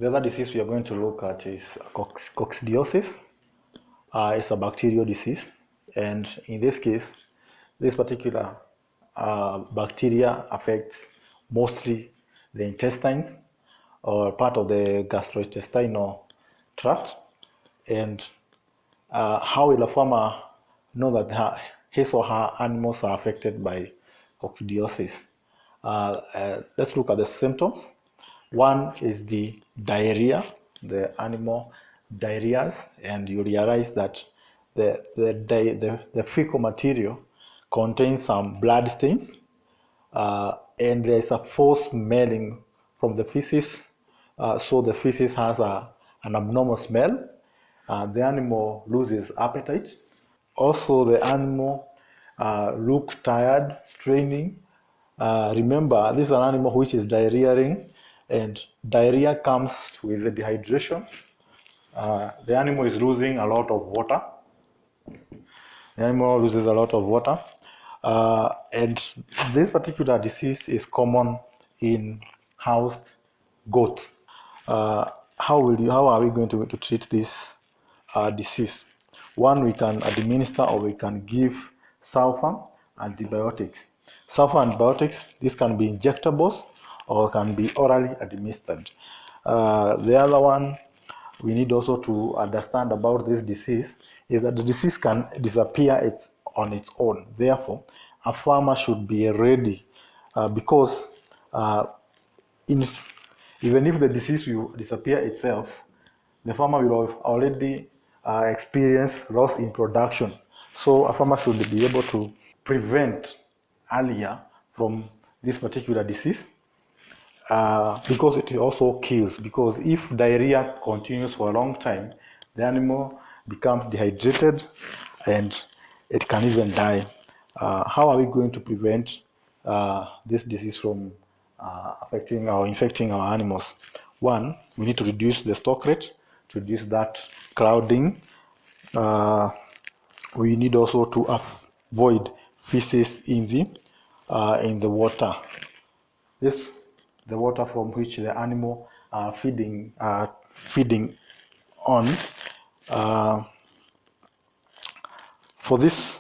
The other disease we are going to look at is coccidiosis. It's a bacterial disease, and in this case, this particular bacteria affects mostly the intestines or part of the gastrointestinal tract. And how will a farmer know that his or her animals are affected by coccidiosis? Let's look at the symptoms. One is the diarrhea, the animal diarrheas, and you realize that the fecal material contains some blood stains, and there's a false smelling from the feces. So the feces has an abnormal smell. The animal loses appetite. Also, the animal looks tired, straining. Remember, this is an animal which is diarrheaing, and diarrhea comes with the dehydration. The animal is losing a lot of water. The animal loses a lot of water. And this particular disease is common in housed goats. How are we going to treat this disease? One, we can administer or we can give sulfur antibiotics. Sulfur antibiotics, this can be injectables or can be orally administered. The other one we need also to understand about this disease is that the disease can disappear on its own. Therefore, a farmer should be ready because even if the disease will disappear itself, the farmer will have already experience loss in production. So a farmer should be able to prevent earlier from this particular disease because it also kills. Because if diarrhea continues for a long time, the animal becomes dehydrated and it can even die. How are we going to prevent this disease from affecting or infecting our animals? One, we need to reduce the stock rate, to reduce that crowding. We need also to avoid feces in the water. The water from which the animal are feeding on. For this,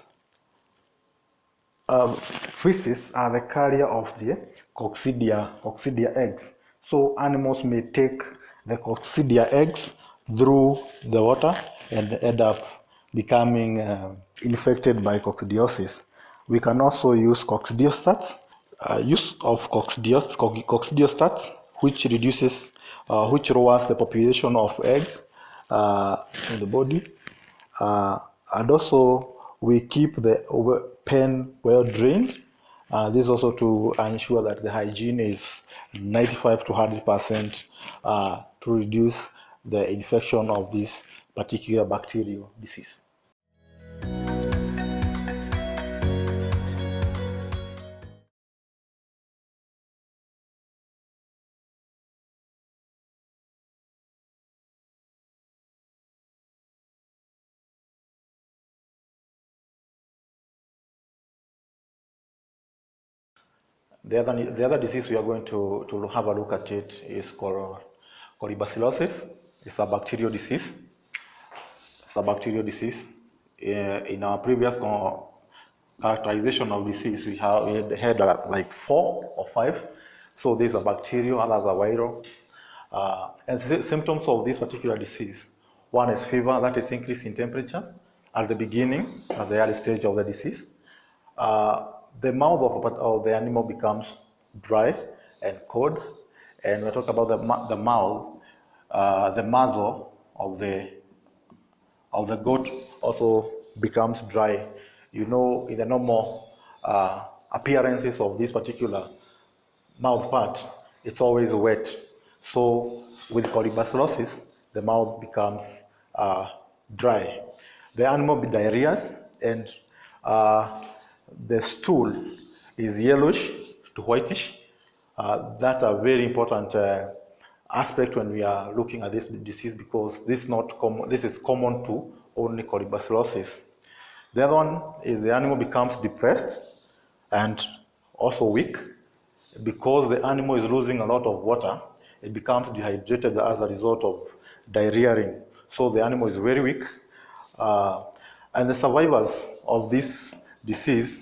feces are the carrier of the coccidia eggs. So animals may take the coccidia eggs through the water and end up becoming infected by coccidiosis. We can also use coccidiostats. Use of coccidiostats, which reduces, which lowers the population of eggs in the body, and also we keep the pen well drained. This is also to ensure that the hygiene is 95 to 100% to reduce the infection of this particular bacterial disease. The other disease we are going to have a look at it is called Colibacillosis. It's a bacterial disease. It's a bacterial disease. In our previous characterization of disease, we had like 4 or 5. So these are bacterial, others are viral. And symptoms of this particular disease. One is fever, that is increase in temperature at the beginning, as the early stage of the disease. The mouth of the animal becomes dry and cold, and we talk about the mouth, the muzzle of the goat also becomes dry. You know, in the normal appearances of this particular mouth part, it's always wet. So with colibacillosis, the mouth becomes dry. The animal be diarrheas, and the stool is yellowish to whitish. That's a very important aspect when we are looking at this disease, because this is common to only colibacillosis. The other one is the animal becomes depressed and also weak, because the animal is losing a lot of water. it becomes dehydrated as a result of diarrheaing. So the animal is very weak. And the survivors of this disease,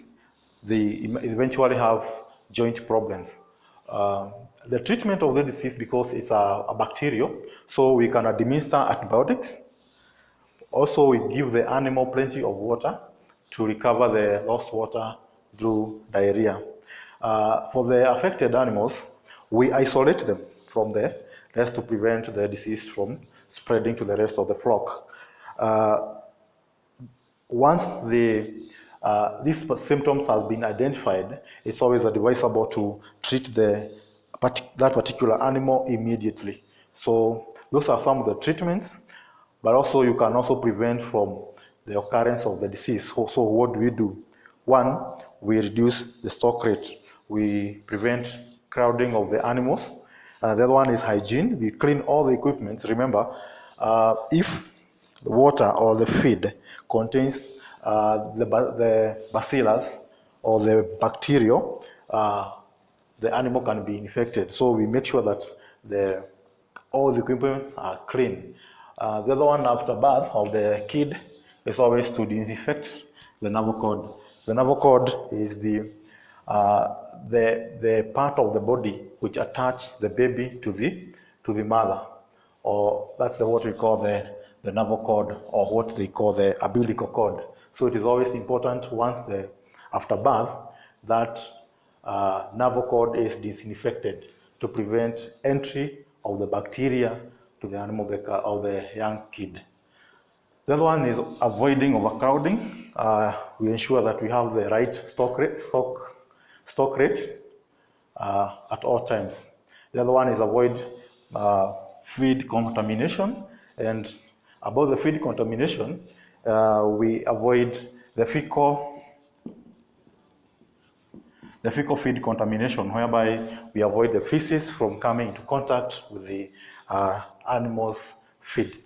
they eventually have joint problems. The treatment of the disease, because it's a bacterial, so we can administer antibiotics. Also, we give the animal plenty of water to recover the lost water through diarrhea. For the affected animals, we isolate them from the rest to prevent the disease from spreading to the rest of the flock. Once these symptoms have been identified, it's always advisable to treat that particular animal immediately. So those are some of the treatments, but also you can also prevent from the occurrence of the disease. So what do we do? One, we reduce the stock rate. We prevent crowding of the animals. The other one is hygiene. We clean all the equipment. Remember, if the water or the feed contains the bacillus or the bacteria, the animal can be infected. So we make sure that all the equipment are clean. The other one after birth of the kid is always to disinfect the navel cord. The navel cord is the part of the body which attach the baby to the mother, or that's what we call the navel cord, or what they call the umbilical cord. So it is always important once after birth that navel cord is disinfected to prevent entry of the bacteria to the animal or the young kid. The other one is avoiding overcrowding. We ensure that we have the right stock rate at all times. The other one is avoid feed contamination, and about the feed contamination, we avoid the fecal feed contamination, whereby we avoid the feces from coming into contact with the animal's feed.